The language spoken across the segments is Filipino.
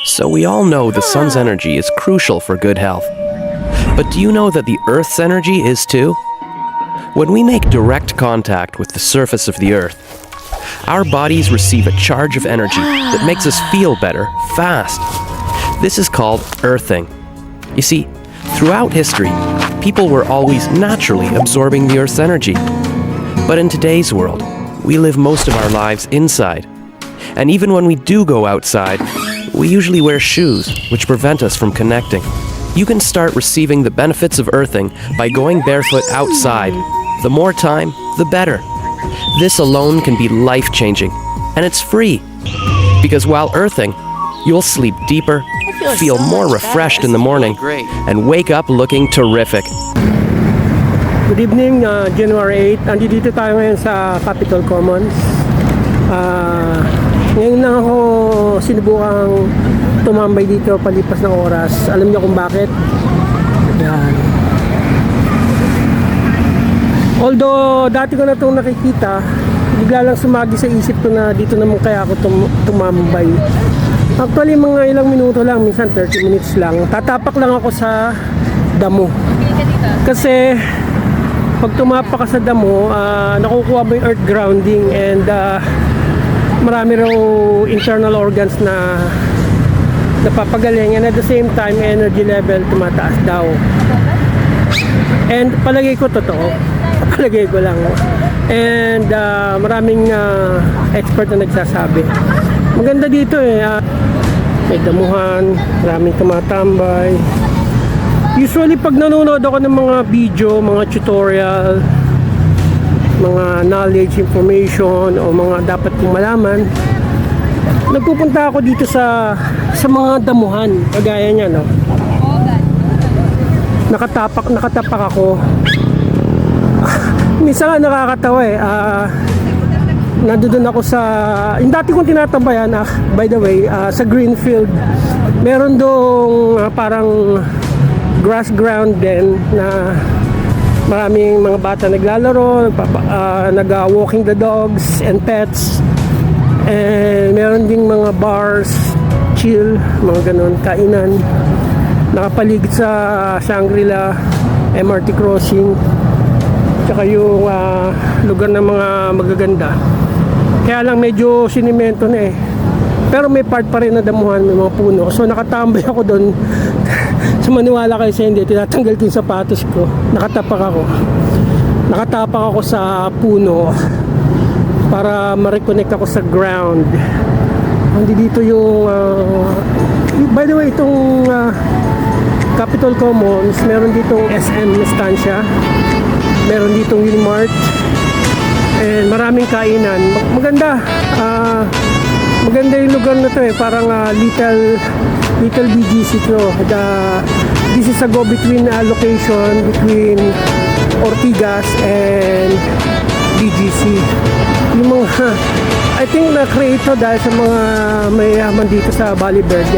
So we all know the sun's energy is crucial for good health. But do you know that the Earth's energy is too? When we make direct contact with the surface of the Earth, our bodies receive a charge of energy that makes us feel better fast. This is called earthing. You see, throughout history, people were always naturally absorbing the Earth's energy. But in today's world, we live most of our lives inside. And even when we do go outside, we usually wear shoes, which prevent us from connecting. You can start receiving the benefits of earthing by going barefoot outside. The more time, the better. This alone can be life-changing, and it's free. Because while earthing, you'll sleep deeper, feel more refreshed in the morning, and wake up looking terrific. Good evening, January 8. Andito tayo ngayon sa Capitol Commons. Ngayon lang ako sinubukang tumambay dito palipas ng oras. Alam niyo kung bakit? Yan. Although dati ko na itong nakikita, bigla lang sumagi sa isip ko na dito naman kaya ako tumambay. Actually mga ilang minuto lang, minsan 30 minutes lang. Tatapak lang ako sa damo. Kasi pag tumapak ka sa damo, nakukuha mo yung earth grounding and marami raw internal organs na napapagaling, and at the same time energy level tumataas daw. And palagay ko totoo, palagay ko lang. And maraming expert na nagsasabi maganda dito may damuhan, maraming tumatambay. Usually pag nanonood ako ng mga video, mga tutorial, mga knowledge, information o mga dapat kong malaman, nagpupunta ako dito sa mga damuhan kagaya niya, no? Nakatapak ako. Minsan nga nakakatawa nandoon ako sa yung dati kong tinatambayan, by the way, sa Greenfield. Meron dong parang grass ground din na maraming mga bata naglalaro, nag-walking the dogs and pets, and meron ding mga bars, chill, mga ganun, kainan, nakapaligid sa Shangri-La, MRT crossing, tsaka yung lugar ng mga magaganda. Kaya lang medyo sinimento na pero may part pa rin na damuhan, may mga puno, so nakatambay ako doon. Maniwala kayo sa hindi, tinatanggal ko yung sapatos ko, nakatapak ako sa puno para ma-reconnect ako sa ground. Hindi dito yung by the way, itong Capitol Commons, meron ditong SM Estancia, meron ditong Unimart, and maraming kainan. Maganda yung lugar na to parang little BGC to. This is a go-between location between Ortigas and BGC. Yung mga, I think na-create to dahil sa mga mayayaman dito sa Valle Verde.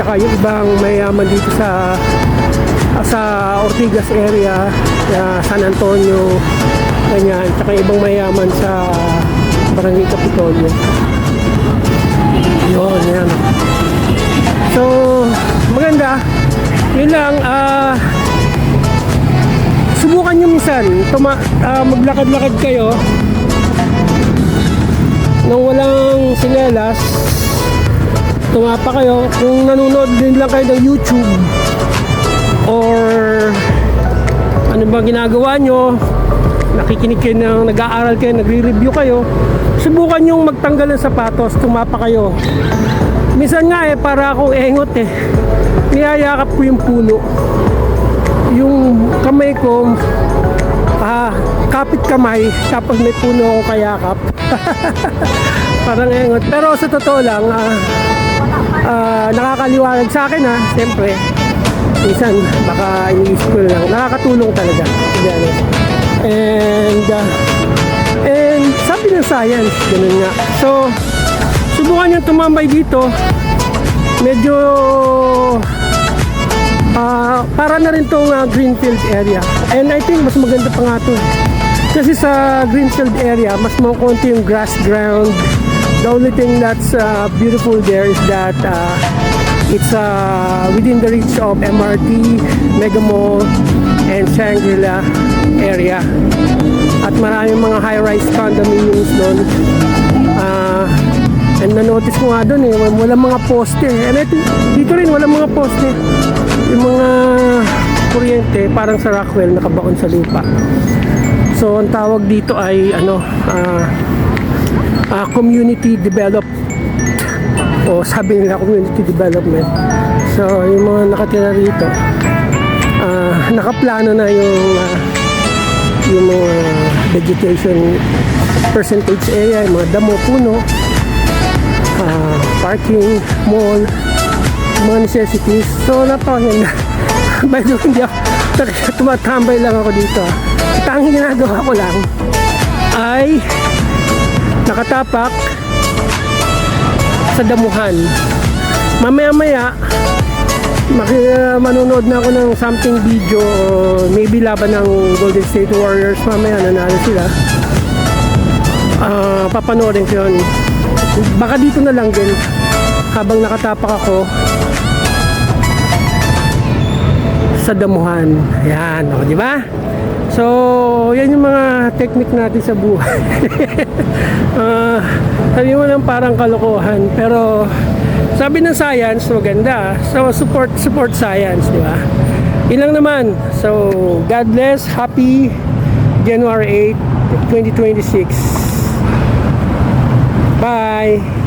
Tsaka yung ibang mayayaman dito sa Ortigas area, San Antonio, ganyan. Tsaka ibang mayayaman sa Barangay Capitolio. Yan. So, maganda. Yun lang, subukan nyo minsan maglakad-lakad kayo nang walang sinelas, tumapa kayo. Kung nanonood din lang kayo ng YouTube or ano ba ginagawa nyo, nakikinig kayo, nag-aaral kayo, nagre-review kayo, subukan nyo magtanggal ng sapatos, tumapa kayo. Minsan nga para akong engot niyayakap ko yung puno, yung kamay ko kapit kamay, tapos may puno ako kayakap. Parang engot, pero sa totoo lang nakakaliwanag sa akin siyempre. Minsan baka iniisip ko lang, nakakatulong talaga, to be honest. And sabi ng science, ganun nga. So subukan nyo tumambay dito. Medyo para na rin tong Greenfield area, and I think mas maganda pa nga to kasi sa Greenfield area mas makunti yung grass ground, The only thing that's beautiful there is that it's within the reach of MRT, Mega Mall, and Shangri-La area. At maraming mga high-rise condominiums doon. And na-notice ko nga doon walang mga poste. And dito rin walang mga poste. Yung mga kuryente parang sa Rockwell nakabaon sa lupa. So ang tawag dito ay community development, o sabi nila community development. So yung mga nakatira rito nakaplano na yung mga vegetation percentage area, yung mga damo, puno, parking, mall, mga necessities. So napakaganda. By the way, hindi ako tumatambay lang ako dito. Tanging ginagawa ko lang ay nakatapak sa damuhan. Mamaya-maya manonood na ako ng something video, maybe laban ng Golden State Warriors. Mamaya nanalo sila. Papanoorin ko yun. Baka dito na lang din habang nakatapak ako sa damuhan. Ayan, o, di ba? So, yan yung mga technique natin sa buhay. Sabi mo lang parang kalokohan, pero sabi ng science, maganda. So, support science, di ba? Ilang naman. So, God bless. Happy January 8, 2026. Bye!